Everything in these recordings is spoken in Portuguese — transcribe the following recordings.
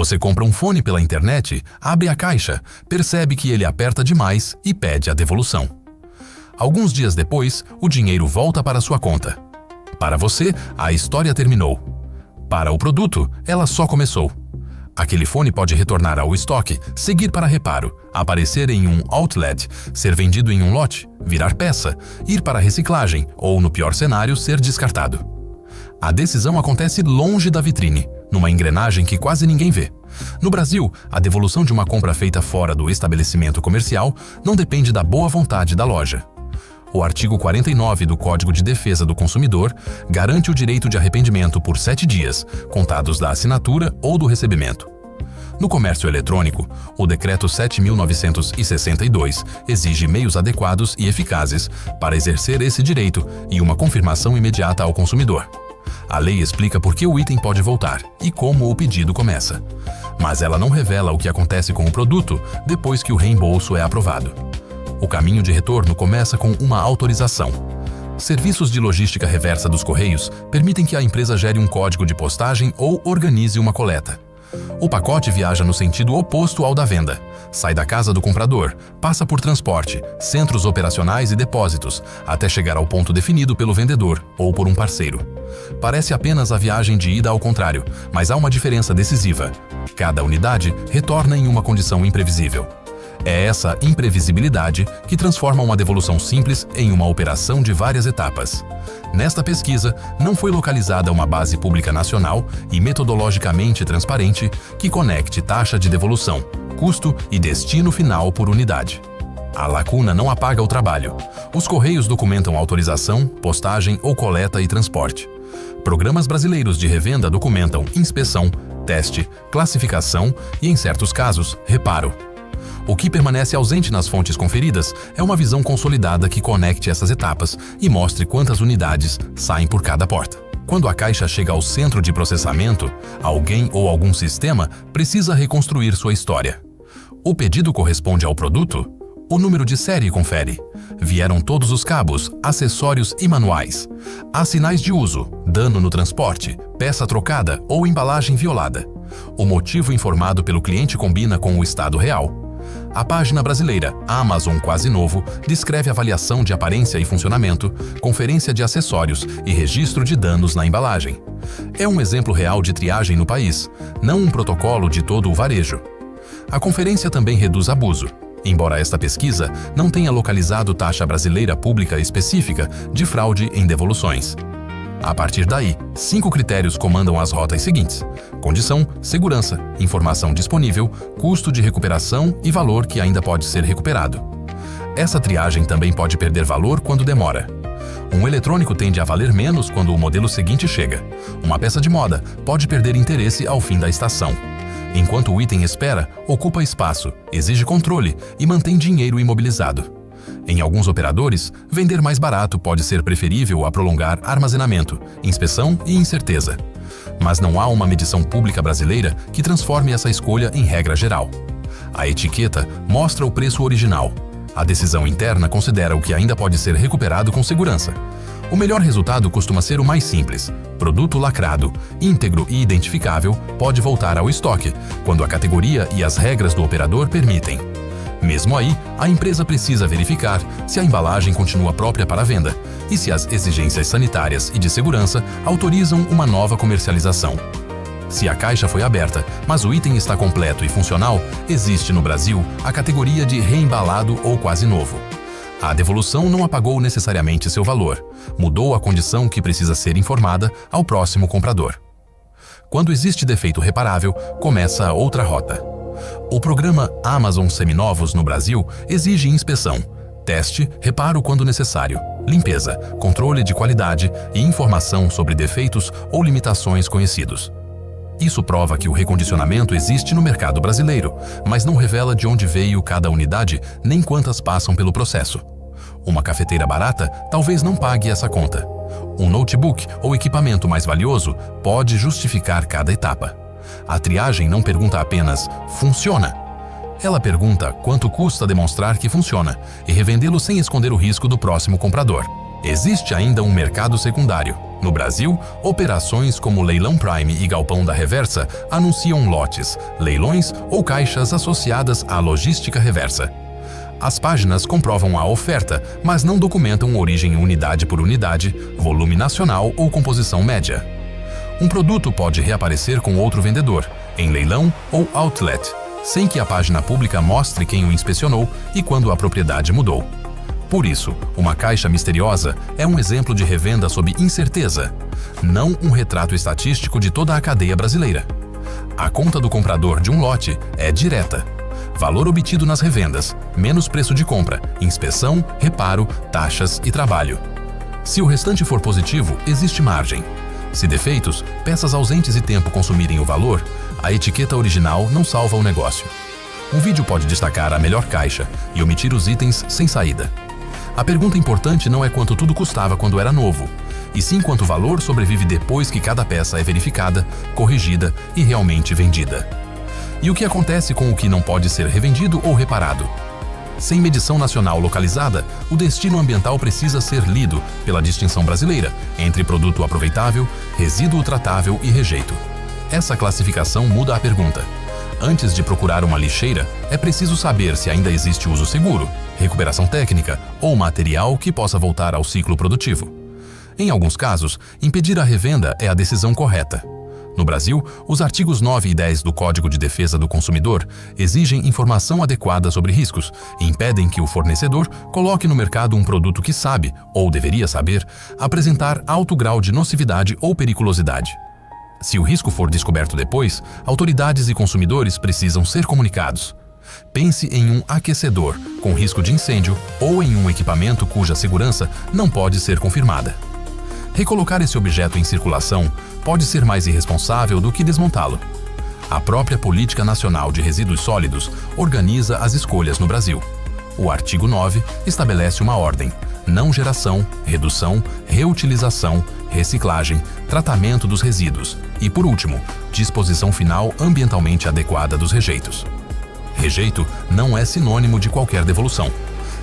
Você compra um fone pela internet, abre a caixa, percebe que ele aperta demais e pede a devolução. Alguns dias depois, o dinheiro volta para sua conta. Para você, a história terminou. Para o produto, ela só começou. Aquele fone pode retornar ao estoque, seguir para reparo, aparecer em um outlet, ser vendido em um lote, virar peça, ir para reciclagem ou, no pior cenário, ser descartado. A decisão acontece longe da vitrine, numa engrenagem que quase ninguém vê. No Brasil, a devolução de uma compra feita fora do estabelecimento comercial não depende da boa vontade da loja. O artigo 49 do Código de Defesa do Consumidor garante o direito de arrependimento por 7 dias, contados da assinatura ou do recebimento. No comércio eletrônico, o Decreto 7.962 exige meios adequados e eficazes para exercer esse direito e uma confirmação imediata ao consumidor. A lei explica por que o item pode voltar e como o pedido começa, mas ela não revela o que acontece com o produto depois que o reembolso é aprovado. O caminho de retorno começa com uma autorização. Serviços de logística reversa dos Correios permitem que a empresa gere um código de postagem ou organize uma coleta. O pacote viaja no sentido oposto ao da venda. Sai da casa do comprador, passa por transporte, centros operacionais e depósitos, até chegar ao ponto definido pelo vendedor ou por um parceiro. Parece apenas a viagem de ida ao contrário, mas há uma diferença decisiva. Cada unidade retorna em uma condição imprevisível. É essa imprevisibilidade que transforma uma devolução simples em uma operação de várias etapas. Nesta pesquisa, não foi localizada uma base pública nacional e metodologicamente transparente que conecte taxa de devolução, custo e destino final por unidade. A lacuna não apaga o trabalho. Os Correios documentam autorização, postagem ou coleta e transporte. Programas brasileiros de revenda documentam inspeção, teste, classificação e, em certos casos, reparo. O que permanece ausente nas fontes conferidas é uma visão consolidada que conecte essas etapas e mostre quantas unidades saem por cada porta. Quando a caixa chega ao centro de processamento, alguém ou algum sistema precisa reconstruir sua história. O pedido corresponde ao produto? O número de série confere. Vieram todos os cabos, acessórios e manuais. Há sinais de uso, dano no transporte, peça trocada ou embalagem violada. O motivo informado pelo cliente combina com o estado real. A página brasileira Amazon Quase Novo descreve avaliação de aparência e funcionamento, conferência de acessórios e registro de danos na embalagem. É um exemplo real de triagem no país, não um protocolo de todo o varejo. A conferência também reduz abuso, embora esta pesquisa não tenha localizado taxa brasileira pública específica de fraude em devoluções. A partir daí, 5 critérios comandam as rotas seguintes: condição, segurança, informação disponível, custo de recuperação e valor que ainda pode ser recuperado. Essa triagem também pode perder valor quando demora. Um eletrônico tende a valer menos quando o modelo seguinte chega. Uma peça de moda pode perder interesse ao fim da estação. Enquanto o item espera, ocupa espaço, exige controle e mantém dinheiro imobilizado. Em alguns operadores, vender mais barato pode ser preferível a prolongar armazenamento, inspeção e incerteza. Mas não há uma medição pública brasileira que transforme essa escolha em regra geral. A etiqueta mostra o preço original. A decisão interna considera o que ainda pode ser recuperado com segurança. O melhor resultado costuma ser o mais simples. Produto lacrado, íntegro e identificável pode voltar ao estoque, quando a categoria e as regras do operador permitem. Mesmo aí, a empresa precisa verificar se a embalagem continua própria para venda e se as exigências sanitárias e de segurança autorizam uma nova comercialização. Se a caixa foi aberta, mas o item está completo e funcional, existe no Brasil a categoria de reembalado ou quase novo. A devolução não apagou necessariamente seu valor, mudou a condição que precisa ser informada ao próximo comprador. Quando existe defeito reparável, começa outra rota. O programa Amazon Seminovos no Brasil exige inspeção, teste, reparo quando necessário, limpeza, controle de qualidade e informação sobre defeitos ou limitações conhecidos. Isso prova que o recondicionamento existe no mercado brasileiro, mas não revela de onde veio cada unidade nem quantas passam pelo processo. Uma cafeteira barata talvez não pague essa conta. Um notebook ou equipamento mais valioso pode justificar cada etapa. A triagem não pergunta apenas "funciona?". Ela pergunta quanto custa demonstrar que funciona e revendê-lo sem esconder o risco do próximo comprador. Existe ainda um mercado secundário. No Brasil, operações como Leilão Prime e Galpão da Reversa anunciam lotes, leilões ou caixas associadas à logística reversa. As páginas comprovam a oferta, mas não documentam origem unidade por unidade, volume nacional ou composição média. Um produto pode reaparecer com outro vendedor, em leilão ou outlet, sem que a página pública mostre quem o inspecionou e quando a propriedade mudou. Por isso, uma caixa misteriosa é um exemplo de revenda sob incerteza, não um retrato estatístico de toda a cadeia brasileira. A conta do comprador de um lote é direta. Valor obtido nas revendas, menos preço de compra, inspeção, reparo, taxas e trabalho. Se o restante for positivo, existe margem. Se defeitos, peças ausentes e tempo consumirem o valor, a etiqueta original não salva o negócio. Um vídeo pode destacar a melhor caixa e omitir os itens sem saída. A pergunta importante não é quanto tudo custava quando era novo, e sim quanto o valor sobrevive depois que cada peça é verificada, corrigida e realmente vendida. E o que acontece com o que não pode ser revendido ou reparado? Sem medição nacional localizada, o destino ambiental precisa ser lido pela distinção brasileira entre produto aproveitável, resíduo tratável e rejeito. Essa classificação muda a pergunta. Antes de procurar uma lixeira, é preciso saber se ainda existe uso seguro, recuperação técnica ou material que possa voltar ao ciclo produtivo. Em alguns casos, impedir a revenda é a decisão correta. No Brasil, os artigos 9 e 10 do Código de Defesa do Consumidor exigem informação adequada sobre riscos e impedem que o fornecedor coloque no mercado um produto que sabe, ou deveria saber, apresentar alto grau de nocividade ou periculosidade. Se o risco for descoberto depois, autoridades e consumidores precisam ser comunicados. Pense em um aquecedor com risco de incêndio ou em um equipamento cuja segurança não pode ser confirmada. Recolocar esse objeto em circulação pode ser mais irresponsável do que desmontá-lo. A própria Política Nacional de Resíduos Sólidos organiza as escolhas no Brasil. O artigo 9 estabelece uma ordem: não geração, redução, reutilização, reciclagem, tratamento dos resíduos e, por último, disposição final ambientalmente adequada dos rejeitos. Rejeito não é sinônimo de qualquer devolução.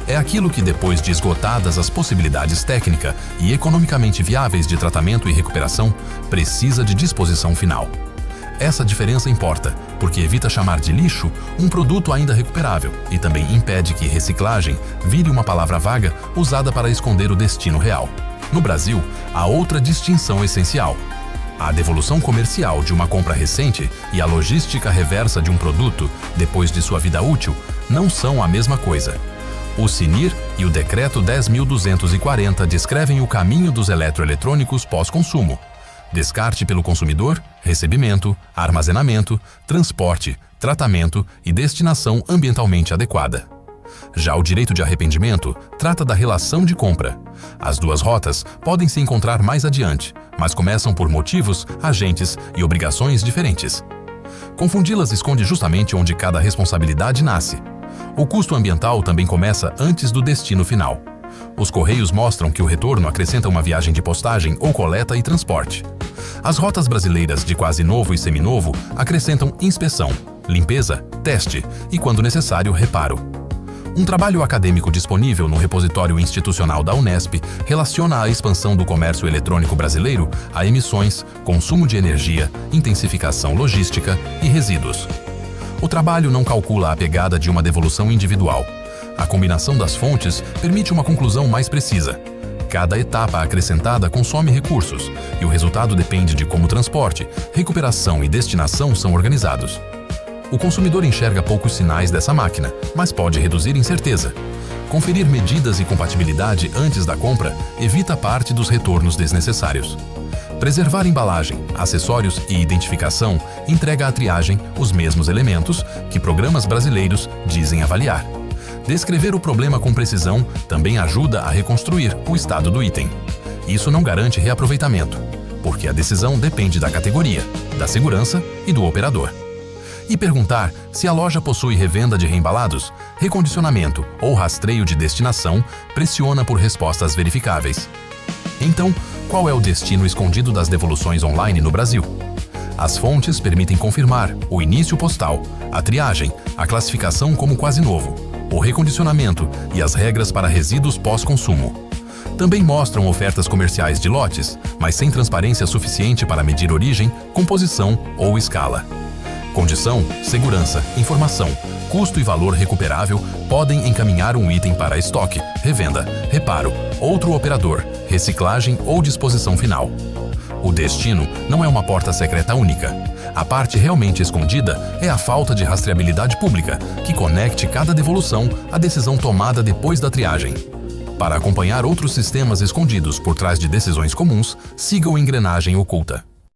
É aquilo que, depois de esgotadas as possibilidades técnica e economicamente viáveis de tratamento e recuperação, precisa de disposição final. Essa diferença importa, porque evita chamar de lixo um produto ainda recuperável e também impede que reciclagem vire uma palavra vaga usada para esconder o destino real. No Brasil, há outra distinção essencial. A devolução comercial de uma compra recente e a logística reversa de um produto depois de sua vida útil não são a mesma coisa. O CNIR e o Decreto 10.240 descrevem o caminho dos eletroeletrônicos pós-consumo: descarte pelo consumidor, recebimento, armazenamento, transporte, tratamento e destinação ambientalmente adequada. Já o direito de arrependimento trata da relação de compra. As duas rotas podem se encontrar mais adiante, mas começam por motivos, agentes e obrigações diferentes. Confundi-las esconde justamente onde cada responsabilidade nasce. O custo ambiental também começa antes do destino final. Os correios mostram que o retorno acrescenta uma viagem de postagem ou coleta e transporte. As rotas brasileiras de quase novo e seminovo acrescentam inspeção, limpeza, teste e, quando necessário, reparo. Um trabalho acadêmico disponível no repositório institucional da Unesp relaciona a expansão do comércio eletrônico brasileiro a emissões, consumo de energia, intensificação logística e resíduos. O trabalho não calcula a pegada de uma devolução individual. A combinação das fontes permite uma conclusão mais precisa. Cada etapa acrescentada consome recursos, e o resultado depende de como transporte, recuperação e destinação são organizados. O consumidor enxerga poucos sinais dessa máquina, mas pode reduzir incerteza. Conferir medidas e compatibilidade antes da compra evita parte dos retornos desnecessários. Preservar embalagem, acessórios e identificação entrega à triagem os mesmos elementos que programas brasileiros dizem avaliar. Descrever o problema com precisão também ajuda a reconstruir o estado do item. Isso não garante reaproveitamento, porque a decisão depende da categoria, da segurança e do operador. E perguntar se a loja possui revenda de reembalados, recondicionamento ou rastreio de destinação pressiona por respostas verificáveis. Então, qual é o destino escondido das devoluções online no Brasil? As fontes permitem confirmar o início postal, a triagem, a classificação como quase novo, o recondicionamento e as regras para resíduos pós-consumo. Também mostram ofertas comerciais de lotes, mas sem transparência suficiente para medir origem, composição ou escala. Condição, segurança, informação, custo e valor recuperável podem encaminhar um item para estoque, revenda, reparo, outro operador, reciclagem ou disposição final. O destino não é uma porta secreta única. A parte realmente escondida é a falta de rastreabilidade pública, que conecte cada devolução à decisão tomada depois da triagem. Para acompanhar outros sistemas escondidos por trás de decisões comuns, siga o Engrenagem Oculta.